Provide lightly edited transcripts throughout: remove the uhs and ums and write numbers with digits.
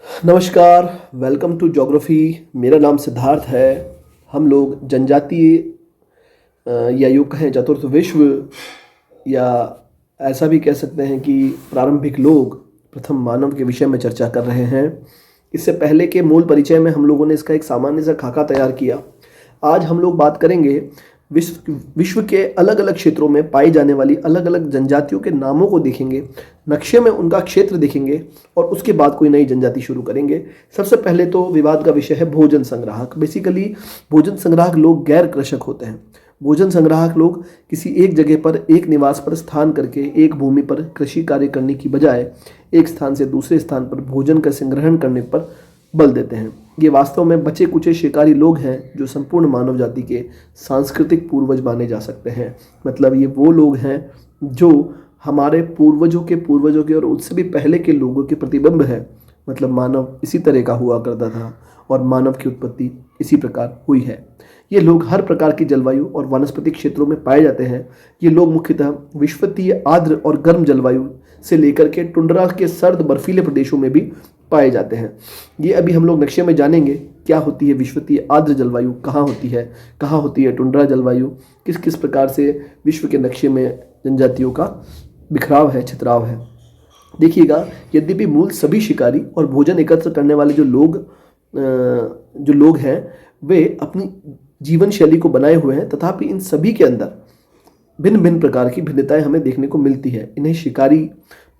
नमस्कार, welcome to geography. मेरा नाम सिद्धार्थ है। हम लोग जनजातीय या यूँ कहें चतुर्थ विश्व या ऐसा भी कह सकते हैं कि प्रारंभिक लोग, प्रथम मानव के विषय में चर्चा कर रहे हैं। इससे पहले के मूल परिचय में हम लोगों ने इसका एक सामान्य सा खाका तैयार किया। आज हम लोग बात करेंगे विश्व के अलग अलग क्षेत्रों में पाई जाने वाली अलग अलग जनजातियों के नामों को देखेंगे, नक्शे में उनका क्षेत्र देखेंगे और उसके बाद कोई नई जनजाति शुरू करेंगे। सबसे पहले तो विवाद का विषय है भोजन संग्राहक। बेसिकली भोजन संग्राहक लोग गैर कृषक होते हैं। भोजन संग्राहक लोग किसी एक जगह पर, एक निवास पर स्थान करके एक भूमि पर कृषि कार्य करने की बजाय एक स्थान से दूसरे स्थान पर भोजन का संग्रहण करने पर बल देते हैं। ये वास्तव में बचे कुचे शिकारी लोग हैं जो संपूर्ण मानव जाति के सांस्कृतिक पूर्वज माने जा सकते हैं। मतलब ये वो लोग हैं जो हमारे पूर्वजों के और उससे भी पहले के लोगों के प्रतिबिंब है। मतलब मानव इसी तरह का हुआ करता था और मानव की उत्पत्ति इसी प्रकार हुई है। ये लोग हर प्रकार की जलवायु और वनस्पतिक क्षेत्रों में पाए जाते हैं। ये लोग मुख्यतः विषुवतीय आर्द्र और गर्म जलवायु से लेकर के टुंड्रा के सर्द बर्फीले प्रदेशों में भी पाए जाते हैं। ये अभी हम लोग नक्शे में जानेंगे क्या होती है विषुवतीय आर्द्र जलवायु, कहाँ होती है टुंड्रा जलवायु, किस किस प्रकार से विश्व के नक्शे में जनजातियों का बिखराव है, छितराव है। देखिएगा, यद्यपि मूल सभी शिकारी और भोजन एकत्र करने वाले जो लोग हैं वे अपनी जीवन शैली को बनाए हुए हैं, तथापि इन सभी के अंदर भिन्न भिन्न प्रकार की भिन्नताएं हमें देखने को मिलती है। इन्हें शिकारी,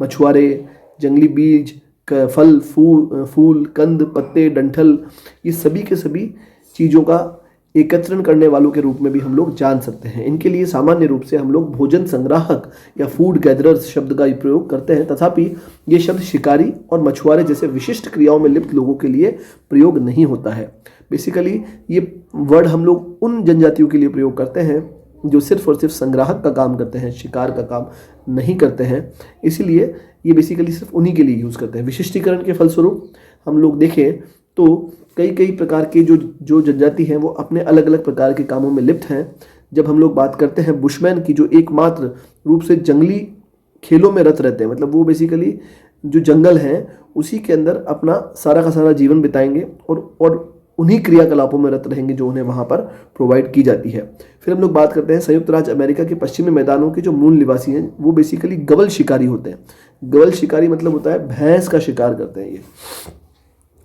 मछुआरे, जंगली बीज, फल, फूल, कंद, पत्ते, डंठल, ये सभी के सभी चीज़ों का एकत्रण करने वालों के रूप में भी हम लोग जान सकते हैं। इनके लिए सामान्य रूप से हम लोग भोजन संग्राहक या फूड गैदरर्स शब्द का प्रयोग करते हैं, तथापि ये शब्द शिकारी और मछुआरे जैसे विशिष्ट क्रियाओं में लिप्त लोगों के लिए प्रयोग नहीं होता है। बेसिकली ये वर्ड हम लोग उन जनजातियों के लिए प्रयोग करते हैं जो सिर्फ और सिर्फ संग्राहक का काम करते हैं, शिकार का काम नहीं करते हैं। इसीलिए ये बेसिकली सिर्फ उन्हीं के लिए यूज़ करते हैं। विशिष्टीकरण के फलस्वरूप हम लोग देखें तो कई प्रकार के जो जनजाति हैं वो अपने अलग अलग प्रकार के कामों में लिप्त हैं। जब हम लोग बात करते हैं बुशमैन की, जो एकमात्र रूप से जंगली खेलों में रत रहते हैं, मतलब वो बेसिकली जो जंगल हैं उसी के अंदर अपना सारा का सारा जीवन बिताएंगे और उन्हीं क्रियाकलापों में रत रहेंगे जो उन्हें वहाँ पर प्रोवाइड की जाती है। फिर हम लोग बात करते हैं संयुक्त राज्य अमेरिका के पश्चिमी मैदानों के जो मूल निवासी हैं वो बेसिकली गवल शिकारी होते हैं। गवल शिकारी मतलब होता है भैंस का शिकार करते हैं ये।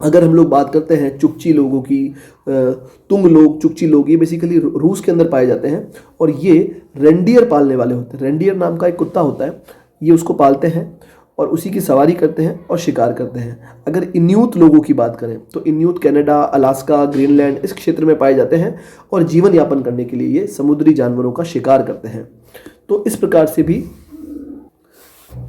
अगर हम लोग बात करते हैं चुकची लोगों की, तुंग लोग, चुकची लोग, ये बेसिकली रूस के अंदर पाए जाते हैं और ये रेंडियर पालने वाले होते हैं। रेंडियर नाम का एक कुत्ता होता है, ये उसको पालते हैं और उसी की सवारी करते हैं और शिकार करते हैं। अगर इन्यूत लोगों की बात करें तो इन्यूत कनाडा, अलास्का, ग्रीनलैंड इस क्षेत्र में पाए जाते हैं और जीवन यापन करने के लिए ये समुद्री जानवरों का शिकार करते हैं। तो इस प्रकार से भी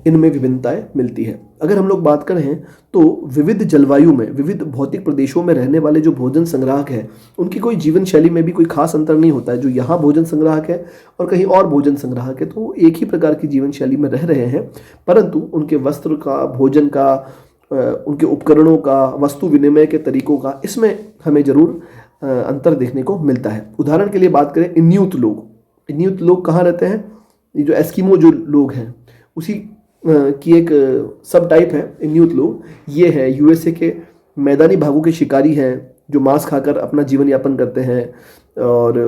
इनमें विभिन्नताएं मिलती है। अगर हम लोग बात करें तो विविध जलवायु में, विविध भौतिक प्रदेशों में रहने वाले जो भोजन संग्राहक हैं उनकी कोई जीवन शैली में भी कोई खास अंतर नहीं होता है। जो यहाँ भोजन संग्राहक है और कहीं और भोजन संग्राहक है तो वो एक ही प्रकार की जीवन शैली में रह रहे हैं, परंतु उनके वस्त्र का, भोजन का, उनके उपकरणों का, वस्तु विनिमय के तरीकों का, इसमें हमें जरूर अंतर देखने को मिलता है। उदाहरण के लिए बात करें इन्यूत लोग कहाँ रहते हैं? ये जो एस्किमो जो लोग हैं उसी की एक सब टाइप है इन्यूत लोग। ये है यूएसए के मैदानी भागों के शिकारी हैं जो मांस खाकर अपना जीवन यापन करते हैं। और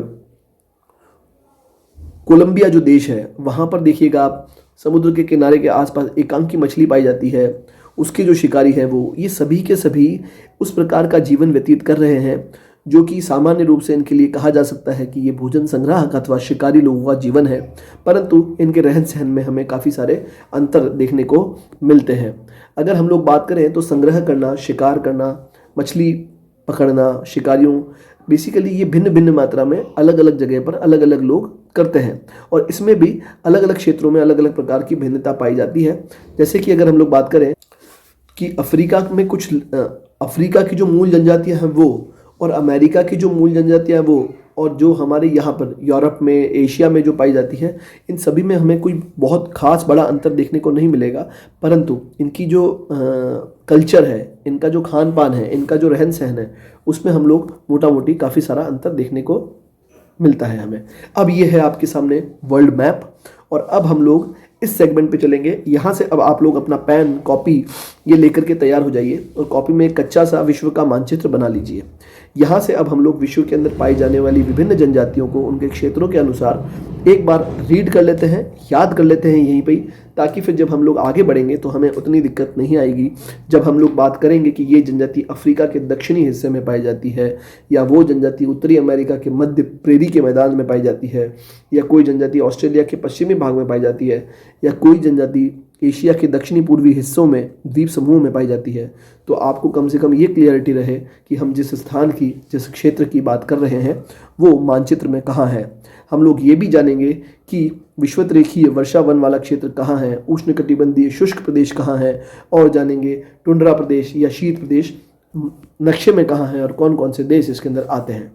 कोलंबिया जो देश है वहाँ पर देखिएगा आप, समुद्र के किनारे के आसपास एकांकी मछली पाई जाती है, उसके जो शिकारी हैं वो, ये सभी के सभी उस प्रकार का जीवन व्यतीत कर रहे हैं जो कि सामान्य रूप से इनके लिए कहा जा सकता है कि ये भोजन संग्राहक अथवा शिकारी लोगों का जीवन है, परंतु इनके रहन सहन में हमें काफ़ी सारे अंतर देखने को मिलते हैं। अगर हम लोग बात करें तो संग्रह करना, शिकार करना, मछली पकड़ना, शिकारियों, बेसिकली ये भिन्न भिन्न मात्रा में अलग अलग जगह पर अलग अलग लोग करते हैं और इसमें भी अलग अलग क्षेत्रों में अलग अलग प्रकार की भिन्नता पाई जाती है। जैसे कि अगर हम लोग बात करें कि अफ्रीका की जो मूल जनजातियाँ हैं वो, और अमेरिका की जो मूल जनजातियाँ हैं वो, और जो हमारे यहाँ पर यूरोप में, एशिया में जो पाई जाती है, इन सभी में हमें कोई बहुत खास बड़ा अंतर देखने को नहीं मिलेगा, परंतु इनकी जो कल्चर है, इनका जो खान पान है, इनका जो रहन सहन है, उसमें हम लोग मोटा मोटी काफ़ी सारा अंतर देखने को मिलता है हमें। अब ये है आपके सामने वर्ल्ड मैप और अब हम लोग इस सेगमेंट पे चलेंगे। यहाँ से अब आप लोग अपना पेन कॉपी ये लेकर के तैयार हो जाइए और कॉपी में एक कच्चा सा विश्व का मानचित्र बना लीजिए। यहाँ से अब हम लोग विश्व के अंदर पाई जाने वाली विभिन्न जनजातियों को उनके क्षेत्रों के अनुसार एक बार रीड कर लेते हैं, याद कर लेते हैं यहीं पे, ताकि फिर जब हम लोग आगे बढ़ेंगे तो हमें उतनी दिक्कत नहीं आएगी। जब हम लोग बात करेंगे कि ये जनजाति अफ्रीका के दक्षिणी हिस्से में पाई जाती है, या वो जनजाति उत्तरी अमेरिका के मध्य प्रेरी के मैदान में पाई जाती है, या कोई जनजाति ऑस्ट्रेलिया के पश्चिमी भाग में पाई जाती है, या कोई जनजाति एशिया के दक्षिणी पूर्वी हिस्सों में द्वीप समूह में पाई जाती है, तो आपको कम से कम ये क्लियरिटी रहे कि हम जिस स्थान की, जिस क्षेत्र की बात कर रहे हैं वो मानचित्र में कहाँ है। हम लोग ये भी जानेंगे कि विषुवत रेखीय वर्षा वन वाला क्षेत्र कहाँ है, उष्णकटिबंधीय शुष्क प्रदेश कहाँ है, और जानेंगे टुंड्रा प्रदेश या शीत प्रदेश नक्शे में कहाँ है और कौन कौन से देश इसके अंदर आते हैं।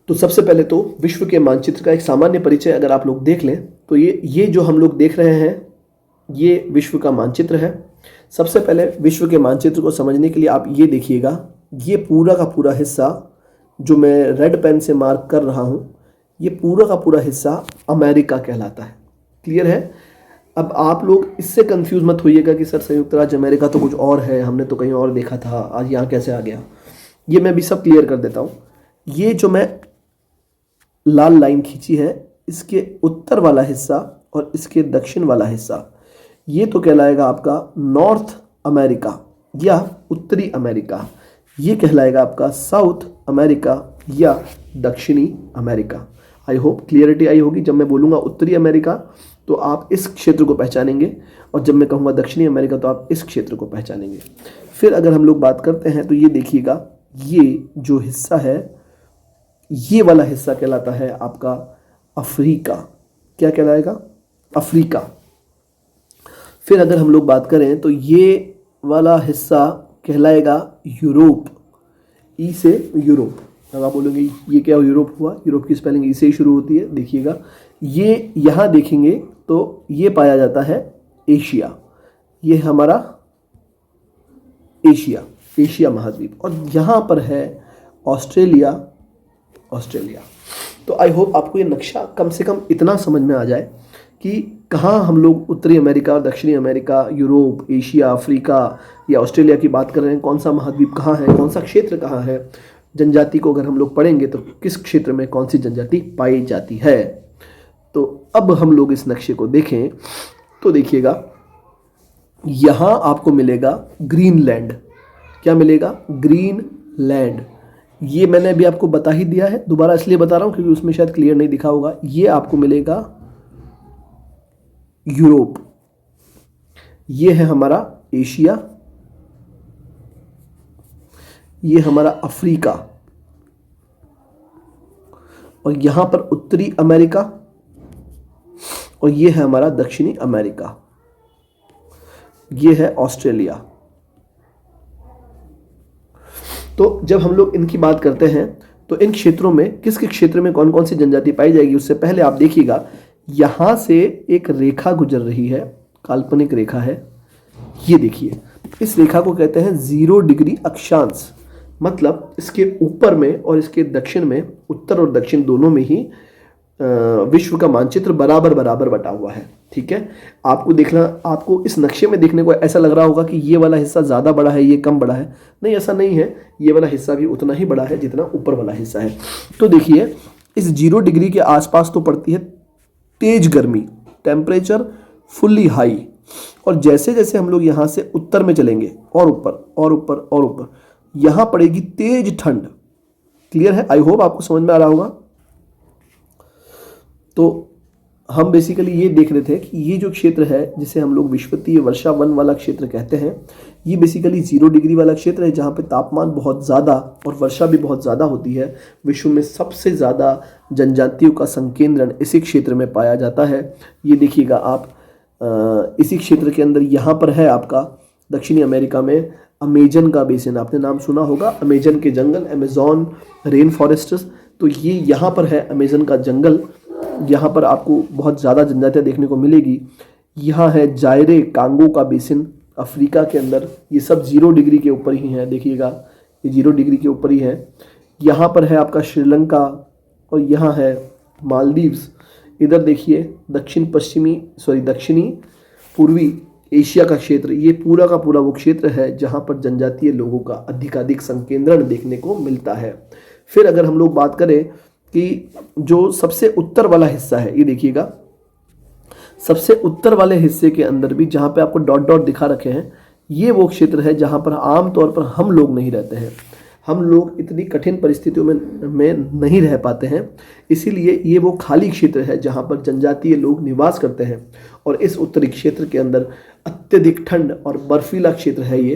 तो सबसे पहले तो विश्व के मानचित्र का एक सामान्य परिचय अगर आप लोग देख लें तो ये जो हम लोग देख रहे हैं ये विश्व का मानचित्र है। सबसे पहले विश्व के मानचित्र को समझने के लिए आप ये देखिएगा, ये पूरा का पूरा हिस्सा जो मैं रेड पेन से मार्क कर रहा हूँ, ये पूरा का पूरा हिस्सा अमेरिका कहलाता है। क्लियर है? अब आप लोग इससे कंफ्यूज मत होइएगा कि सर संयुक्त राज्य अमेरिका तो कुछ और है, हमने तो कहीं और देखा था, आज यहाँ कैसे आ गया। ये मैं भी सब क्लियर कर देता हूँ। ये जो मैं लाल लाइन खींची है, इसके उत्तर वाला हिस्सा और इसके दक्षिण वाला हिस्सा, ये तो कहलाएगा आपका नॉर्थ अमेरिका या उत्तरी अमेरिका। ये कहलाएगा आपका साउथ अमेरिका या दक्षिणी अमेरिका। आई होप क्लियरिटी आई होगी। जब मैं बोलूँगा उत्तरी अमेरिका तो आप इस क्षेत्र को पहचानेंगे, और जब मैं कहूँगा दक्षिणी अमेरिका तो आप इस क्षेत्र को पहचानेंगे। फिर अगर हम लोग बात करते हैं तो ये देखिएगा, ये जो हिस्सा है, ये वाला हिस्सा कहलाता है आपका अफ्रीका। क्या कहलाएगा? अफ्रीका। फिर अगर हम लोग बात करें तो ये वाला हिस्सा कहलाएगा यूरोप। ई से यूरोप। अब आप बोलोगे ये क्या यूरोप हुआ? यूरोप की स्पेलिंग ई से ही शुरू होती है। देखिएगा, ये यहाँ देखेंगे तो ये पाया जाता है एशिया। ये हमारा एशिया महाद्वीप, और यहाँ पर है ऑस्ट्रेलिया। तो आई होप आपको ये नक्शा कम से कम इतना समझ में आ जाए कि कहाँ हम लोग उत्तरी अमेरिका और दक्षिणी अमेरिका, यूरोप, एशिया, अफ्रीका या ऑस्ट्रेलिया की बात कर रहे हैं। कौन सा महाद्वीप कहाँ है, कौन सा क्षेत्र कहाँ है, जनजाति को अगर हम लोग पढ़ेंगे तो किस क्षेत्र में कौन सी जनजाति पाई जाती है। तो अब हम लोग इस नक्शे को देखें तो देखिएगा, यहाँ आपको मिलेगा ग्रीनलैंड। क्या मिलेगा? ग्रीनलैंड। ये मैंने अभी आपको बता ही दिया है, दोबारा इसलिए बता रहा हूँ क्योंकि उसमें शायद क्लियर नहीं दिखा होगा। ये आपको मिलेगा यूरोप। ये है हमारा एशिया, ये हमारा अफ्रीका, और यहां पर उत्तरी अमेरिका, और ये है हमारा दक्षिणी अमेरिका। ये है ऑस्ट्रेलिया। तो जब हम लोग इनकी बात करते हैं तो इन क्षेत्रों में किस किस क्षेत्र में कौन कौन सी जनजाति पाई जाएगी, उससे पहले आप देखिएगा, यहां से एक रेखा गुजर रही है, काल्पनिक रेखा है। ये देखिए, इस रेखा को कहते हैं 0 डिग्री अक्षांश। मतलब इसके ऊपर में और इसके दक्षिण में, उत्तर और दक्षिण दोनों में ही विश्व का मानचित्र बराबर बराबर बटा हुआ है। ठीक है, आपको देखना, आपको इस नक्शे में देखने को ऐसा लग रहा होगा कि ये वाला हिस्सा ज़्यादा बड़ा है, ये कम बड़ा है। नहीं, ऐसा नहीं है, ये वाला हिस्सा भी उतना ही बड़ा है जितना ऊपर वाला हिस्सा है। तो देखिए, इस 0 डिग्री के आसपास तो पड़ती है तेज गर्मी, टेम्परेचर फुल्ली हाई, और जैसे जैसे हम लोग यहाँ से उत्तर में चलेंगे और ऊपर और ऊपर और ऊपर, यहाँ पड़ेगी तेज ठंड। क्लियर है? आई होप आपको समझ में आ रहा होगा। तो हम बेसिकली ये देख रहे थे कि ये जो क्षेत्र है जिसे हम लोग विषुवतीय वर्षा वन वाला क्षेत्र कहते हैं, ये बेसिकली 0 डिग्री वाला क्षेत्र है जहाँ पे तापमान बहुत ज़्यादा और वर्षा भी बहुत ज़्यादा होती है। विश्व में सबसे ज़्यादा जनजातियों का संकेंद्रण इसी क्षेत्र में पाया जाता है। ये देखिएगा आप, इसी क्षेत्र के अंदर यहाँ पर है आपका दक्षिणी अमेरिका में अमेजन का बेसिन। आपने नाम सुना होगा, अमेजन के जंगल, अमेजॉन रेन फॉरेस्ट्स। तो ये यहाँ पर है अमेजन का जंगल, यहाँ पर आपको बहुत ज़्यादा जनजातियाँ देखने को मिलेगी। यहाँ है जायरे कांगो का बेसिन अफ्रीका के अंदर, ये सब 0 डिग्री के ऊपर ही हैं। देखिएगा, ये 0 डिग्री के ऊपर ही है। यहाँ पर है आपका श्रीलंका, और यहाँ है मालदीव्स। इधर देखिए दक्षिणी पूर्वी एशिया का क्षेत्र, ये पूरा का पूरा वो क्षेत्र है जहाँ पर जनजातीय लोगों का अधिकाधिक संकेंद्रण देखने को मिलता है। फिर अगर हम लोग बात करें कि जो सबसे उत्तर वाला हिस्सा है, ये देखिएगा, सबसे उत्तर वाले हिस्से के अंदर भी जहाँ पे आपको डॉट डॉट दिखा रखे हैं, ये वो क्षेत्र है जहाँ पर आमतौर पर हम लोग नहीं रहते हैं। हम लोग इतनी कठिन परिस्थितियों में नहीं रह पाते हैं, इसीलिए ये वो खाली क्षेत्र है जहाँ पर जनजातीय लोग निवास करते हैं। और इस उत्तरी क्षेत्र के अंदर अत्यधिक ठंड और बर्फीला क्षेत्र है ये।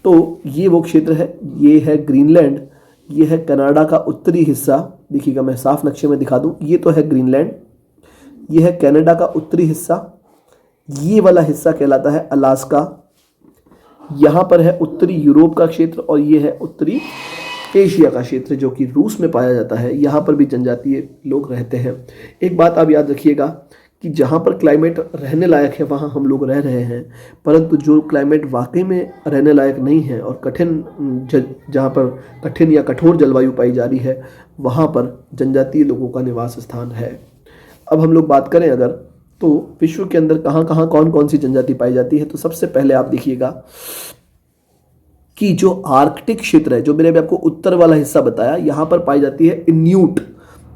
तो ये वो क्षेत्र है, ये है ग्रीनलैंड, ये है कनाडा का उत्तरी हिस्सा। देखिएगा, मैं साफ नक्शे में दिखा दूँ, ये तो है ग्रीनलैंड, ये है कनाडा का उत्तरी हिस्सा, ये वाला हिस्सा कहलाता है अलास्का, यहाँ पर है उत्तरी यूरोप का क्षेत्र, और ये है उत्तरी एशिया का क्षेत्र जो कि रूस में पाया जाता है। यहाँ पर भी जनजातीय लोग रहते हैं। एक बात आप याद रखिएगा कि जहाँ पर क्लाइमेट रहने लायक है वहाँ हम लोग रह रहे हैं, परंतु जो क्लाइमेट वाकई में रहने लायक नहीं है और जहाँ पर कठिन या कठोर जलवायु पाई जा रही है, वहाँ पर जनजातीय लोगों का निवास स्थान है। अब हम लोग बात करें अगर, तो विश्व के अंदर कहाँ कहाँ कौन कौन सी जनजाति पाई जाती है, तो सबसे पहले आप देखिएगा कि जो आर्कटिक क्षेत्र है, जो मैंने अभी आपको उत्तर वाला हिस्सा बताया, यहाँ पर पाई जाती है इन्यूट,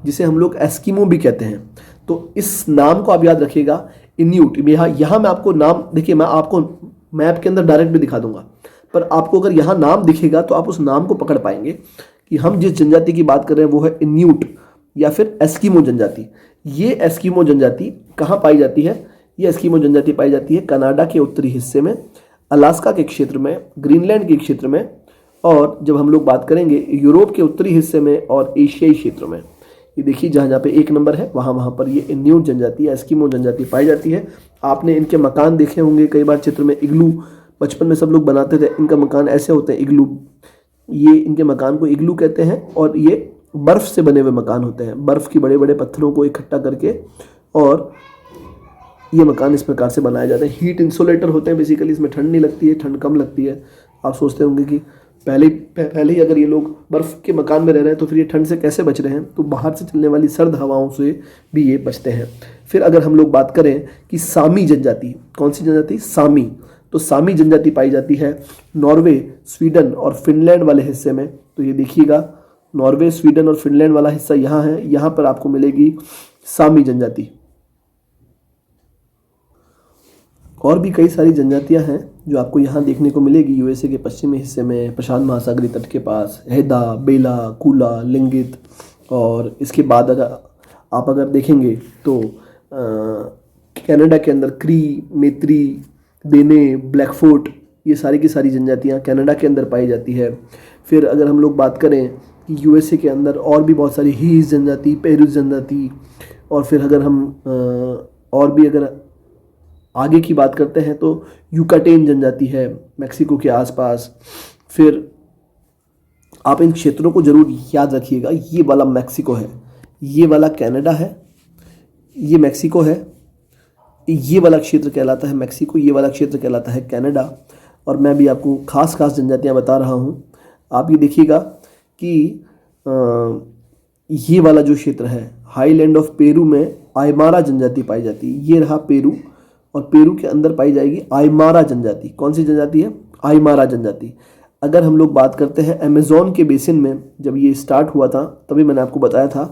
जिसे हम लोग एस्किमो भी कहते हैं। तो इस नाम को आप याद रखिएगा, इन्यूट। यहाँ मैं आपको नाम, देखिए मैं आपको मैप के अंदर डायरेक्ट भी दिखा दूंगा, पर आपको अगर यहाँ नाम दिखेगा तो आप उस नाम को पकड़ पाएंगे कि हम जिस जनजाति की बात कर रहे हैं वो है इन्यूट या फिर एस्किमो जनजाति। ये एस्किमो जनजाति कहाँ पाई जाती है? ये एस्किमो जनजाति पाई जाती है कनाडा के उत्तरी हिस्से में, अलास्का के क्षेत्र में, ग्रीनलैंड के क्षेत्र में, और जब हम लोग बात करेंगे यूरोप के उत्तरी हिस्से में और एशियाई क्षेत्र में। ये देखिए, जहाँ जहाँ पे 1 नंबर है वहाँ पर ये इन्यूट जनजाति या एस्किमो जनजाति पाई जाती है। आपने इनके मकान देखे होंगे कई बार चित्र में, इग्लू, बचपन में सब लोग बनाते थे, इनका मकान ऐसे होते हैं, इग्लू, ये इनके मकान को इग्लू कहते हैं। और ये बर्फ़ से बने हुए मकान होते हैं, बर्फ़ की बड़े बड़े पत्थरों को इकट्ठा करके, और ये मकान इस प्रकार से बनाए जाते हैं। हीट इंसुलेटर होते हैं बेसिकली, इसमें ठंड नहीं लगती है, ठंड कम लगती है। आप सोचते होंगे कि पहले ही अगर ये लोग बर्फ़ के मकान में रह रहे हैं तो फिर ये ठंड से कैसे बच रहे हैं, तो बाहर से चलने वाली सर्द हवाओं से भी ये बचते हैं। फिर अगर हम लोग बात करें कि सामी जनजाति, कौन सी जनजाति? सामी। तो सामी जनजाति पाई जाती है नॉर्वे, स्वीडन और फिनलैंड वाले हिस्से में। तो ये देखिएगा, नॉर्वे, स्वीडन और फिनलैंड वाला हिस्सा यहाँ है, यहाँ पर आपको मिलेगी सामी जनजाति। और भी कई सारी जनजातियां हैं जो आपको यहाँ देखने को मिलेगी। यूएसए के पश्चिमी हिस्से में, प्रशांत महासागरीय तट के पास, हेदा, बेला, कूला, लिंगित, और इसके बाद अगर देखेंगे तो कनाडा के अंदर क्री, मेत्री, देने, ब्लैकफोर्ट, ये सारी की सारी जनजातियाँ कनाडा के अंदर पाई जाती है। फिर अगर हम लोग बात करें कि यूएसए के अंदर और भी बहुत सारी हीज जनजाति, पेरू जनजाति, और फिर अगर हम और भी अगर आगे की बात करते हैं तो युकाटेन जनजाति है मैक्सिको के आसपास। फिर आप इन क्षेत्रों को जरूर याद रखिएगा, ये वाला मैक्सिको है, ये वाला कनाडा है, ये मैक्सिको है, ये वाला क्षेत्र कहलाता है मैक्सिको, ये वाला क्षेत्र कहलाता है कनाडा। और मैं भी आपको खास जनजातियां बता रहा हूँ। आप ये देखिएगा कि ये वाला जो क्षेत्र है, हाईलैंड ऑफ पेरू में आयमारा जनजाति पाई जाती है। ये रहा पेरू, और पेरू के अंदर पाई जाएगी आयमारा जनजाति। कौन सी जनजाति है? आयमारा जनजाति। अगर हम लोग बात करते हैं अमेज़न के बेसिन में, जब ये स्टार्ट हुआ था तभी मैंने आपको बताया था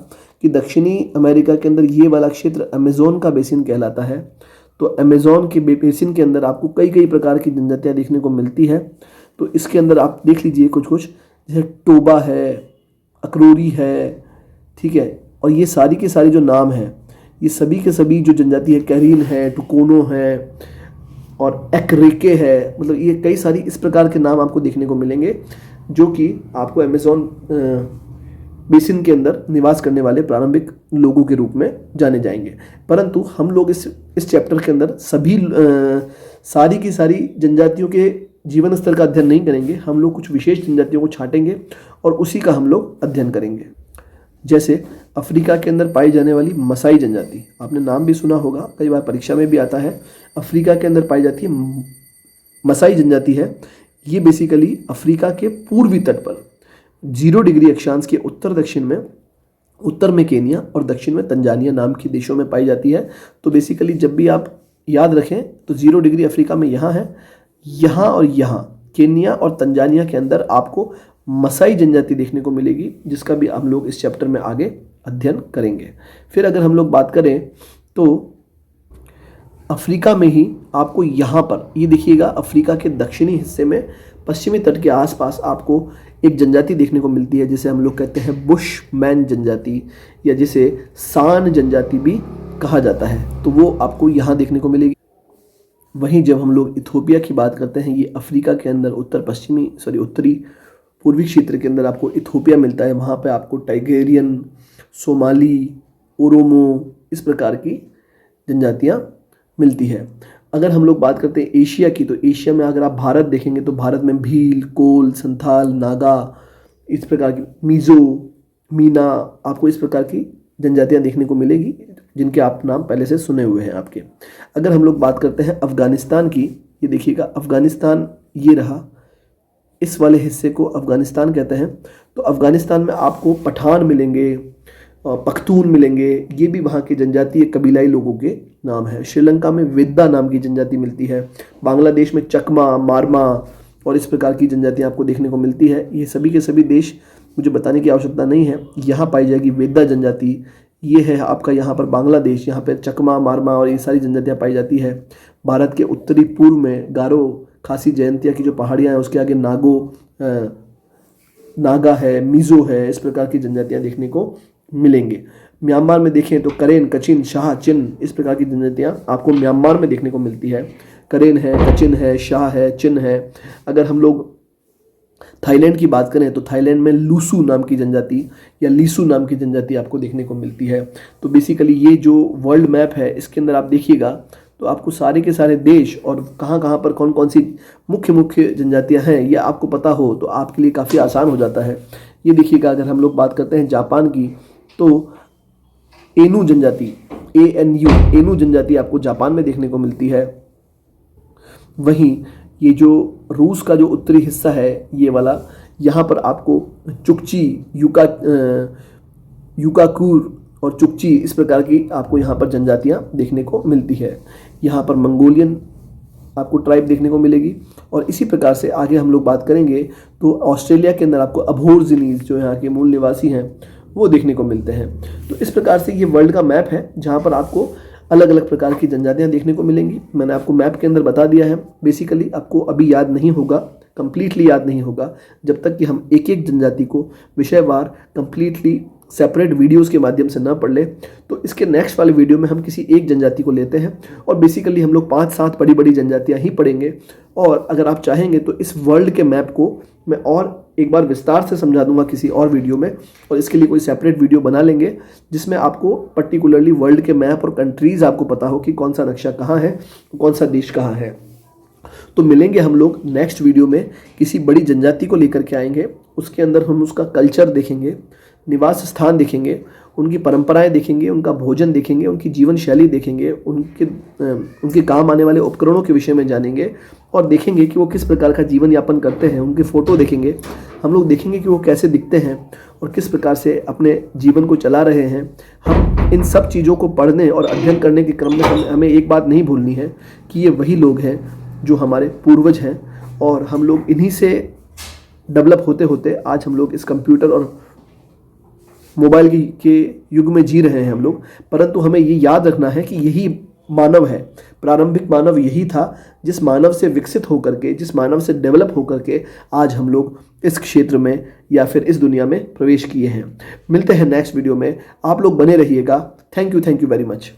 कि दक्षिणी अमेरिका के अंदर ये वाला क्षेत्र अमेज़न का बेसिन कहलाता है। तो अमेज़न के बेसिन के अंदर आपको कई प्रकार की जनजातियाँ देखने को मिलती है। तो इसके अंदर आप देख लीजिए कुछ, जैसे टोबा है, अक्रोरी है, ठीक है, और ये सारी के सारी जो नाम हैं, ये सभी के सभी जो जनजाति है, कैरीन है, टुकोनो है और एक्रेके है, मतलब ये कई सारी इस प्रकार के नाम आपको देखने को मिलेंगे जो कि आपको अमेज़न बेसिन के अंदर निवास करने वाले प्रारंभिक लोगों के रूप में जाने जाएंगे। परंतु हम लोग इस चैप्टर के अंदर सारी की सारी जनजातियों के जीवन स्तर का अध्ययन नहीं करेंगे। हम लोग कुछ विशेष जनजातियों को छांटेंगे और उसी का हम लोग अध्ययन करेंगे। जैसे अफ्रीका के अंदर पाई जाने वाली मसाई जनजाति, आपने नाम भी सुना होगा, कई बार परीक्षा में भी आता है। अफ्रीका के अंदर पाई जाती है मसाई जनजाति है। ये बेसिकली अफ्रीका के पूर्वी तट पर 0 डिग्री अक्षांश के उत्तर दक्षिण में उत्तर में केनिया और दक्षिण में तंजानिया नाम के देशों में पाई जाती है। तो बेसिकली जब भी आप याद रखें तो 0 डिग्री अफ्रीका में यहाँ है, यहाँ और यहाँ केनिया और तंजानिया के अंदर आपको मसाई जनजाति देखने को मिलेगी, जिसका भी हम लोग इस चैप्टर में आगे अध्ययन करेंगे। फिर अगर हम लोग बात करें तो अफ्रीका में ही आपको यहाँ पर ये देखिएगा, अफ्रीका के दक्षिणी हिस्से में पश्चिमी तट के आसपास आपको एक जनजाति देखने को मिलती है जिसे हम लोग कहते हैं बुशमैन जनजाति, या जिसे सान जनजाति भी कहा जाता है। तो वो आपको यहाँ देखने को मिलेगी। वहीं जब हम लोग इथोपिया की बात करते हैं, ये अफ्रीका के अंदर उत्तरी पूर्वी क्षेत्र के अंदर आपको इथोपिया मिलता है। वहाँ पे आपको टाइगेरियन, सोमाली, ओरोमो इस प्रकार की जनजातियाँ मिलती है। अगर हम लोग बात करते हैं एशिया की, तो एशिया में अगर आप भारत देखेंगे तो भारत में भील, कोल, संथाल, नागा इस प्रकार की, मिज़ो, मीना, आपको इस प्रकार की जनजातियाँ देखने को मिलेगी जिनके आप नाम पहले से सुने हुए हैं आपके। अगर हम लोग बात करते हैं अफ़गानिस्तान की, ये देखिएगा अफ़गानिस्तान ये रहा, इस वाले हिस्से को अफ़गानिस्तान कहते हैं। तो अफ़गानिस्तान में आपको पठान मिलेंगे, पख्तून मिलेंगे, ये भी वहाँ के जनजातीय कबीलाई लोगों के नाम है। श्रीलंका में वेद्दा नाम की जनजाति मिलती है। बांग्लादेश में चकमा, मारमा और इस प्रकार की जनजातियाँ आपको देखने को मिलती है। ये सभी के सभी देश मुझे बताने की आवश्यकता नहीं है, यहाँ पाई जाएगी वेद्दा जनजाति। ये है आपका यहाँ पर बांग्लादेश, यहाँ पर चकमा, मारमा और ये सारी जनजातियाँ पाई जाती है। भारत के उत्तरी पूर्व में गारो, खासी, जयंतिया की जो पहाड़ियाँ हैं उसके आगे नागा है, मिज़ो है, इस प्रकार की जनजातियाँ देखने को मिलेंगे। म्यांमार में देखें तो करेन, कचिन, शाह, चिन इस प्रकार की जनजातियाँ आपको म्यांमार में देखने को मिलती है। करेन है, कचिन है, शाह है, चिन है। अगर हम लोग थाईलैंड की बात करें तो थाईलैंड में लूसू नाम की जनजाति या लीसू नाम की जनजाति आपको देखने को मिलती है। तो बेसिकली ये जो वर्ल्ड मैप है इसके अंदर आप देखिएगा तो आपको सारे के सारे देश और कहाँ कहाँ पर कौन कौन सी मुख्य जनजातियाँ हैं ये आपको पता हो तो आपके लिए काफ़ी आसान हो जाता है। ये देखिएगा, अगर हम लोग बात करते हैं जापान की तो एनू जनजाति, एनू जनजाति आपको जापान में देखने को मिलती है। वहीं ये जो रूस का जो उत्तरी हिस्सा है ये वाला, यहाँ पर आपको चुकची, युकाकुर और चुकची इस प्रकार की आपको यहाँ पर जनजातियाँ देखने को मिलती है। यहाँ पर मंगोलियन आपको ट्राइब देखने को मिलेगी। और इसी प्रकार से आगे हम लोग बात करेंगे तो ऑस्ट्रेलिया के अंदर आपको अबोरिजिनीज जो यहाँ के मूल निवासी हैं वो देखने को मिलते हैं। तो इस प्रकार से ये वर्ल्ड का मैप है जहाँ पर आपको अलग अलग प्रकार की जनजातियाँ देखने को मिलेंगी। मैंने आपको मैप के अंदर बता दिया है। बेसिकली आपको अभी याद नहीं होगा, कंप्लीटली याद नहीं होगा जब तक कि हम एक एक जनजाति को विषयवार कंप्लीटली सेपरेट वीडियोस के माध्यम से ना पढ़ ले। तो इसके नेक्स्ट वाले वीडियो में हम किसी एक जनजाति को लेते हैं और बेसिकली हम लोग 5-7 बड़ी बड़ी जनजातियाँ ही पढ़ेंगे। और अगर आप चाहेंगे तो इस वर्ल्ड के मैप को मैं और एक बार विस्तार से समझा दूंगा किसी और वीडियो में, और इसके लिए कोई सेपरेट वीडियो बना लेंगे जिसमें आपको पर्टिकुलरली वर्ल्ड के मैप और कंट्रीज़ आपको पता हो कि कौन सा नक्शा कहाँ है, कौन सा देश कहाँ है। तो मिलेंगे हम लोग नेक्स्ट वीडियो में, किसी बड़ी जनजाति को लेकर के आएंगे, उसके अंदर हम उसका कल्चर देखेंगे, निवास स्थान देखेंगे, उनकी परंपराएं देखेंगे, उनका भोजन देखेंगे, उनकी जीवन शैली देखेंगे, उनके काम आने वाले उपकरणों के विषय में जानेंगे और देखेंगे कि वो किस प्रकार का जीवन यापन करते हैं। उनके फ़ोटो देखेंगे, हम लोग देखेंगे कि वो कैसे दिखते हैं और किस प्रकार से अपने जीवन को चला रहे हैं। हम इन सब चीज़ों को पढ़ने और अध्ययन करने के क्रम में हमें एक बात नहीं भूलनी है कि ये वही लोग हैं जो हमारे पूर्वज हैं और हम लोग इन्हीं से डेवलप होते होते आज हम लोग इस कंप्यूटर और मोबाइल के युग में जी रहे हैं हम लोग। परंतु हमें ये याद रखना है कि यही मानव है, प्रारंभिक मानव यही था जिस मानव से विकसित होकर के, जिस मानव से डेवलप होकर के आज हम लोग इस क्षेत्र में या फिर इस दुनिया में प्रवेश किए हैं। मिलते हैं नेक्स्ट वीडियो में, आप लोग बने रहिएगा। Thank you very much.